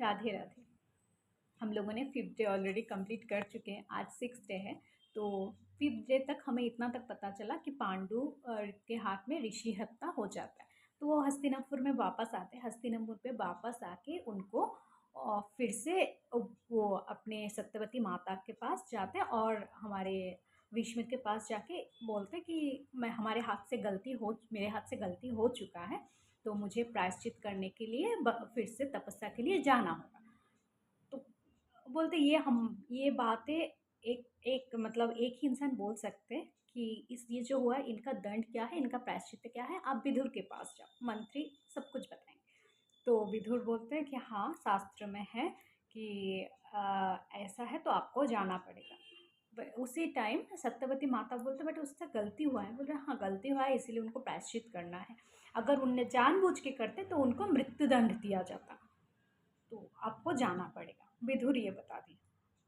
राधे राधे। हम लोगों ने 5th डे ऑलरेडी कंप्लीट कर चुके हैं, आज 6th डे है। तो 5th डे तक हमें इतना तक पता चला कि पांडु के हाथ में ऋषि हत्ता हो जाता है। तो वो हस्तिनापुर में वापस आते हैं, हस्तिनापुर पे वापस आके उनको फिर से वो अपने सत्यवती माता के पास जाते हैं और हमारे विष्णु के पास जाके बोलते हैं कि मैं मेरे हाथ से गलती हो चुका है, तो मुझे प्रायश्चित करने के लिए फिर से तपस्या के लिए जाना होगा। तो बोलते ये बातें एक एक मतलब एक ही इंसान बोल सकते हैं कि इस ये जो हुआ है इनका दंड क्या है, इनका प्रायश्चित्त क्या है, आप विदुर के पास जाओ, मंत्री सब कुछ बताएंगे। तो विदुर बोलते हैं कि हाँ, शास्त्र में है कि ऐसा है तो आपको जाना पड़ेगा। उसी टाइम सत्यवती माता बोलते बट उससे गलती हुआ है, बोल रहे हाँ गलती हुआ है इसीलिए उनको प्रायश्चित करना है। अगर उनने जानबूझ के करते तो उनको मृत्युदंड दिया जाता, तो आपको जाना पड़ेगा, विदुर ये बता दिया।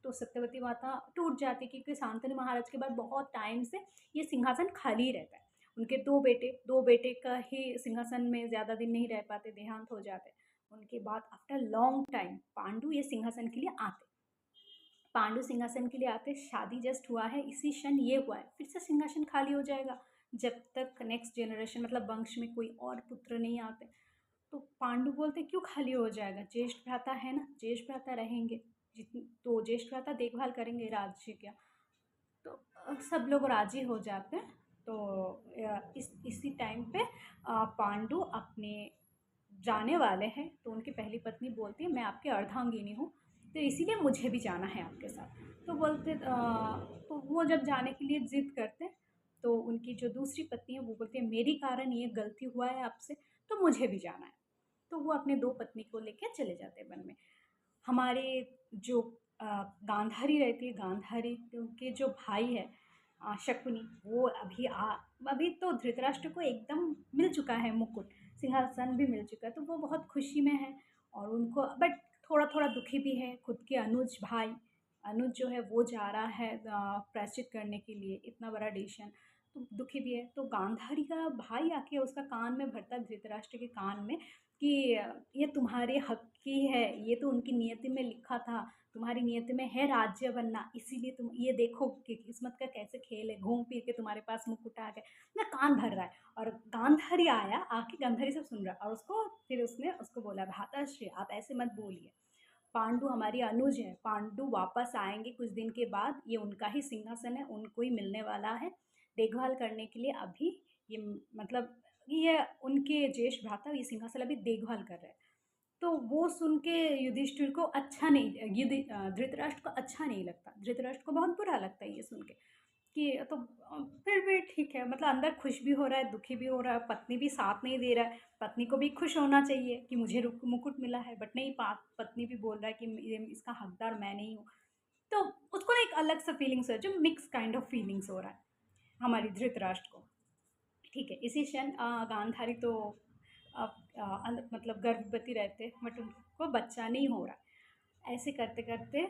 तो सत्यवती माता टूट जाती क्योंकि शांतनु महाराज के बाद बहुत टाइम से ये सिंहासन खाली रहता है। उनके दो बेटे का ही सिंहासन में ज़्यादा दिन नहीं रह पाते, देहांत हो जाते। उनके बाद आफ्टर लॉन्ग टाइम पांडु ये सिंहासन के लिए आते, पांडु सिंहासन के लिए आते, शादी जस्ट हुआ है, इसी क्षण ये हुआ है, फिर से सिंहासन खाली हो जाएगा जब तक नेक्स्ट जनरेशन मतलब वंश में कोई और पुत्र नहीं आते। तो पांडु बोलते क्यों खाली हो जाएगा, ज्येष्ठ भ्राता है ना, ज्येष्ठ भ्राता रहेंगे, जितनी तो ज्येष्ठ भ्राता देखभाल करेंगे राज्य क्या। तो सब लोग राजी हो जाते हैं। तो इसी टाइम पे पांडु अपने जाने वाले हैं, तो उनकी पहली पत्नी बोलती है मैं आपकी अर्धांगिनी हूँ, तो इसीलिए मुझे भी जाना है आपके साथ। तो तो वो जब जाने के लिए जिद करते हैं, तो उनकी जो दूसरी पत्नी है वो बोलती है मेरी कारण ये गलती हुआ है आपसे, तो मुझे भी जाना है। तो वो अपने दो पत्नी को लेकर चले जाते हैं वन में। हमारे जो गांधारी रहती है, गांधारी उनके जो भाई है शकुनी, वो अभी तो धृतराष्ट्र को एकदम मिल चुका है मुकुट, सिंहासन भी मिल चुका है, तो वो बहुत खुशी में है। और उनको बट थोड़ा थोड़ा दुखी भी है, खुद के अनुज जो है वो जा रहा है प्रायश्चित करने के लिए, इतना बड़ा डिसीजन, तो दुखी भी है। तो गांधारी का भाई आके उसका कान में भरता है, धृतराष्ट्र के कान में, कि ये तुम्हारे हक की है, ये तो उनकी नियति में लिखा था, तुम्हारी नियति में है राज्य बनना, इसीलिए तुम ये देखो कि किस्मत का कैसे खेल है, घूम फिर के तुम्हारे पास मुकुट आ गए ना, कान भर रहा है। और गांधारी आया, आके गांधारी सब सुन रहा है, और उसको फिर उसने उसको बोला भ्राताश्री आप ऐसे मत बोलिए, पांडु हमारी अनुज है, पांडु वापस आएंगे कुछ दिन के बाद, ये उनका ही सिंहासन है, उनको ही मिलने वाला है, देखभाल करने के लिए अभी ये मतलब ये उनके ज्येष्ठ भ्राता ये सिंहासन अभी देखभाल कर रहे हैं। तो वो सुन के युधिष्ठिर को अच्छा नहीं, धृतराष्ट्र को अच्छा नहीं लगता, धृतराष्ट्र को बहुत बुरा लगता है ये सुन के कि तो फिर भी ठीक है, मतलब अंदर खुश भी हो रहा है, दुखी भी हो रहा है, पत्नी भी साथ नहीं दे रहा है, पत्नी को भी खुश होना चाहिए कि मुझे मुकुट मिला है, बट नहीं, पत्नी भी बोल रहा है कि ये इसका हकदार मैं नहीं हूँ। तो उसको ना एक अलग सा फीलिंग्स हो, जो मिक्स काइंड ऑफ फीलिंग्स हो रहा है हमारी धृतराष्ट्र को। ठीक है, इसी क्षण गांधारी तो मतलब गर्भवती रहते, बट उनको बच्चा नहीं हो रहा। ऐसे करते करते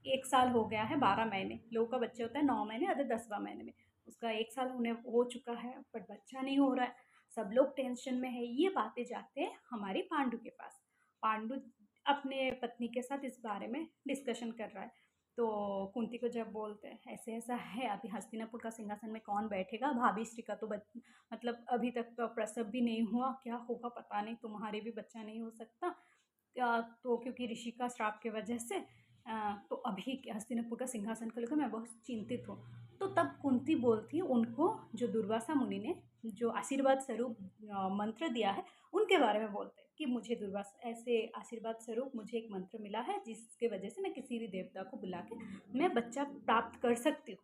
1 साल हो गया है, 12 महीने, लोगों का बच्चे होता है 9 महीने, अगर 10वां महीने में, उसका 1 साल होने हो चुका है बट बच्चा नहीं हो रहा है। सब लोग टेंशन में है, ये बातें जाते हैं हमारे पांडु के पास। पांडु अपने पत्नी के साथ इस बारे में डिस्कशन कर रहा है। तो कुंती को जब बोलते हैं ऐसे ऐसा है, अभी हस्तिनापुर का सिंहासन में कौन बैठेगा, भाभी श्री का तो मतलब अभी तक तो प्रसव भी नहीं हुआ, क्या होगा पता नहीं, तुम्हारे भी बच्चा नहीं हो सकता। तो क्योंकि ऋषि का श्राप की वजह से तो अभी हस्तिनापुर का सिंहासन को लेकर मैं बहुत चिंतित हूँ। तो तब कुंती बोलती है उनको, जो दुर्वासा मुनि ने जो आशीर्वाद स्वरूप मंत्र दिया है उनके बारे में बोलते हैं कि मुझे दुर्वासा ऐसे आशीर्वाद स्वरूप मुझे एक मंत्र मिला है जिसके वजह से मैं किसी भी देवता को बुला के मैं बच्चा प्राप्त कर सकती हूँ।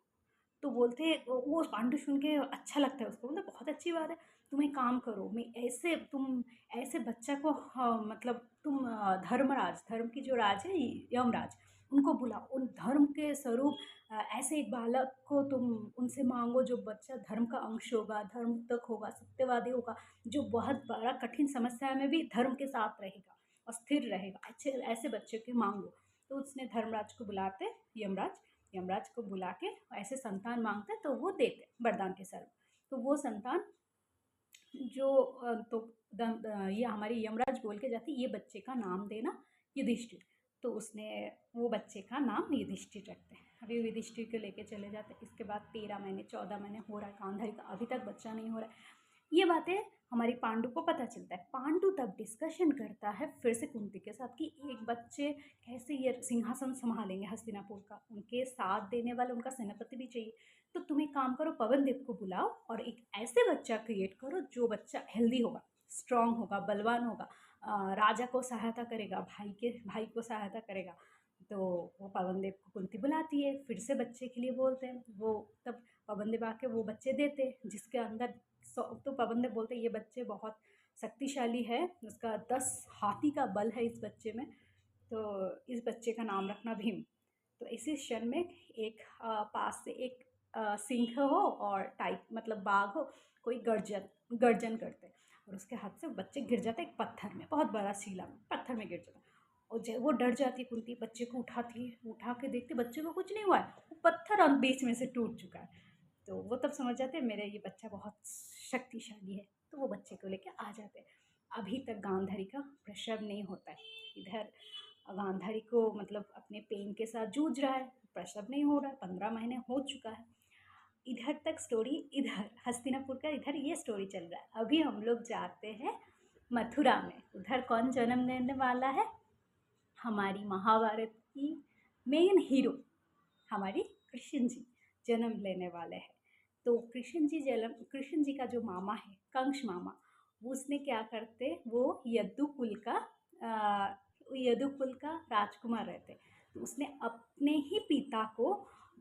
तो बोलते हैं वो पांडु सुन के अच्छा लगता है उसको, बोलते बहुत अच्छी बात है, तुम एक काम करो, मैं ऐसे तुम ऐसे बच्चा को हाँ, मतलब तुम धर्मराज, धर्म की जो राज है यमराज, उनको बुलाओ, उन धर्म के स्वरूप ऐसे एक बालक को तुम उनसे मांगो जो बच्चा धर्म का अंश होगा, धर्म तक होगा, सत्यवादी होगा, जो बहुत बड़ा कठिन समस्या में भी धर्म के साथ रहेगा और स्थिर रहेगा, अच्छे ऐसे बच्चे की मांगो। तो उसने धर्मराज को बुलाते, यमराज, यमराज को बुला के ऐसे संतान मांगते तो वो देते वरदान के स्वरूप। तो वो संतान जो ये हमारी यमराज बोल के जाती, ये बच्चे का नाम देना युधिष्ठिर। तो उसने वो बच्चे का नाम युधिष्ठिर रखते हैं। अभी युधिष्ठिर को लेके चले जाते हैं। इसके बाद 13 महीने 14 महीने हो रहा है, गांधारी का अभी तक बच्चा नहीं हो रहा है। ये बातें हमारी पांडु को पता चलता है। पांडु तब डिस्कशन करता है फिर से कुंती के साथ कि एक बच्चे कैसे ये सिंहासन संभालेंगे हस्तिनापुर का, उनके साथ देने वाले उनका सेनापति भी चाहिए। तो तुम एक काम करो, पवन देव को बुलाओ और एक ऐसे बच्चा क्रिएट करो जो बच्चा हेल्दी होगा, स्ट्रांग होगा, बलवान होगा, राजा को सहायता करेगा, भाई को सहायता करेगा। तो वो पवन देव को कुंती बुलाती है, फिर से बच्चे के लिए बोलते हैं। वो तब पवन देव आके वो बच्चे देते हैं जिसके अंदर तो पवन देव बोलते हैं ये बच्चे बहुत शक्तिशाली है, उसका 10 हाथी का बल है इस बच्चे में, तो इस बच्चे का नाम रखना भीम। तो इसी क्षण में एक पास से एक सिंह हो और टाइप मतलब बाघ हो, कोई गर्जन गर्जन करते और उसके हाथ से बच्चे गिर जाते एक पत्थर में, बहुत बड़ा सीला में पत्थर में गिर जाता। और जब वो डर जाती कुंती, बच्चे को उठाती है, उठा के देखते बच्चे को कुछ नहीं हुआ है, वो पत्थर बीच में से टूट चुका है। तो वो तब समझ जाते हैं मेरा ये बच्चा बहुत शक्तिशाली है, तो वो बच्चे को लेके आ जाते हैं। अभी तक गांधारी का प्रसव नहीं होता है। इधर गांधारी को मतलब अपने पेन के साथ जूझ रहा है, प्रसव नहीं हो रहा है, 15 महीने हो चुका है। इधर तक स्टोरी, इधर हस्तिनापुर का इधर ये स्टोरी चल रहा है। अभी हम लोग जाते हैं मथुरा में। उधर कौन जन्म लेने वाला है? हमारी महाभारत की मेन हीरो हमारी कृष्ण जी जन्म लेने वाले हैं। तो कृष्ण जी का जो मामा है, कंस मामा, उसने क्या करते, वो यदु कुल का राजकुमार रहते। तो उसने अपने ही पिता को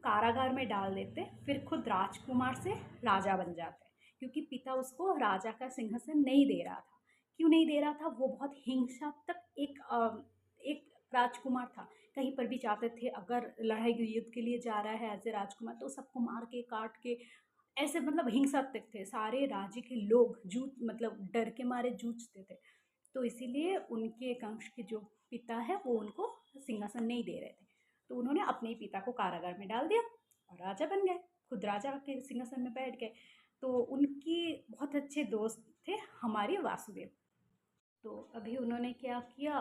कारागार में डाल देते, फिर खुद राजकुमार से राजा बन जाते, क्योंकि पिता उसको राजा का सिंहासन नहीं दे रहा था। क्यों नहीं दे रहा था? वो बहुत हिंसात्मक एक राजकुमार था। कहीं पर भी जाते थे, अगर लड़ाई युद्ध के लिए जा रहा है एज ए राजकुमार, तो सबको मार के काट के ऐसे मतलब हिंसात्मक थे। सारे राज्य के लोग जूझ मतलब डर के मारे जूझते थे। तो इसीलिए उनके कंस के जो पिता है वो उनको सिंहासन नहीं दे रहे थे। तो उन्होंने अपने ही पिता को कारागार में डाल दिया और राजा बन गए, खुद राजा के सिंहासन में बैठ गए। तो उनकी बहुत अच्छे दोस्त थे हमारे वासुदेव। तो अभी उन्होंने क्या किया,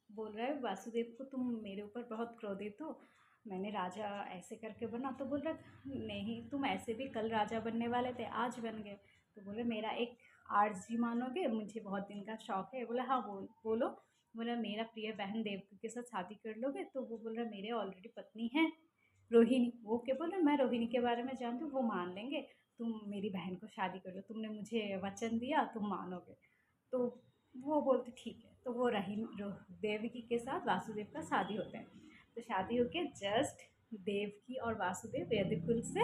बोल रहा है वासुदेव को, तुम मेरे ऊपर बहुत क्रोधित हो, मैंने राजा ऐसे करके बना। तो बोल रहा नहीं, तुम ऐसे भी कल राजा बनने वाले थे, आज बन गए। तो बोले मेरा एक आर्जी मानोगे, मुझे बहुत दिन का शौक है। बोला हाँ बोलो। बोला मेरा प्रिय बहन देवकी के साथ शादी कर लोगे? तो वो बोल रहा मेरे ऑलरेडी पत्नी है रोहिणी। वो क्या बोल रहा, मैं रोहिणी के बारे में जानती हूँ, वो मान लेंगे, तुम मेरी बहन को शादी कर लो, तुमने मुझे वचन दिया, तुम मानोगे। तो वो बोलते ठीक है। तो वो देवकी के साथ वासुदेव का शादी होता है। तो शादी होके जस्ट देवकी और वासुदेव यदुकुल से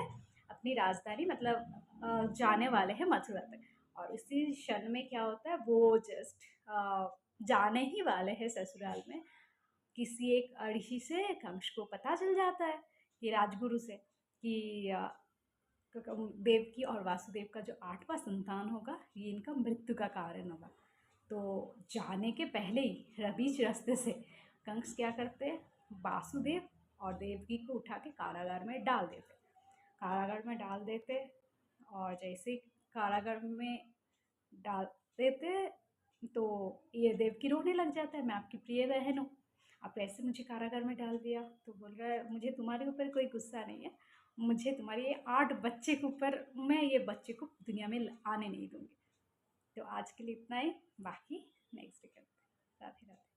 अपनी राजधानी मतलब जाने वाले हैं मथुरा तक। और इसी क्षण में क्या होता है, वो जस्ट जाने ही वाले हैं ससुराल में, किसी एक ऋषि से कंस को पता चल जाता है, ये राजगुरु से, कि देवकी और वासुदेव का जो 8वां संतान होगा ये इनका मृत्यु का कारण होगा। तो जाने के पहले ही बीच रास्ते से कंस क्या करते, वासुदेव और देवकी को उठा के कारागार में डाल देते। कारागार में डाल देते और जैसे कारागार में डाल देते तो ये देवकी रोने लग जाता है, मैं आपकी प्रिय बहन हूँ, आप ऐसे मुझे कारागार में डाल दिया। तो बोल रहा है मुझे तुम्हारे ऊपर कोई गुस्सा नहीं है, मुझे तुम्हारे ये 8 बच्चे के ऊपर, मैं ये बच्चे को दुनिया में आने नहीं दूंगी। तो आज के लिए इतना ही, बाकी नेक्स्ट डे करते हैं। राधे राधे।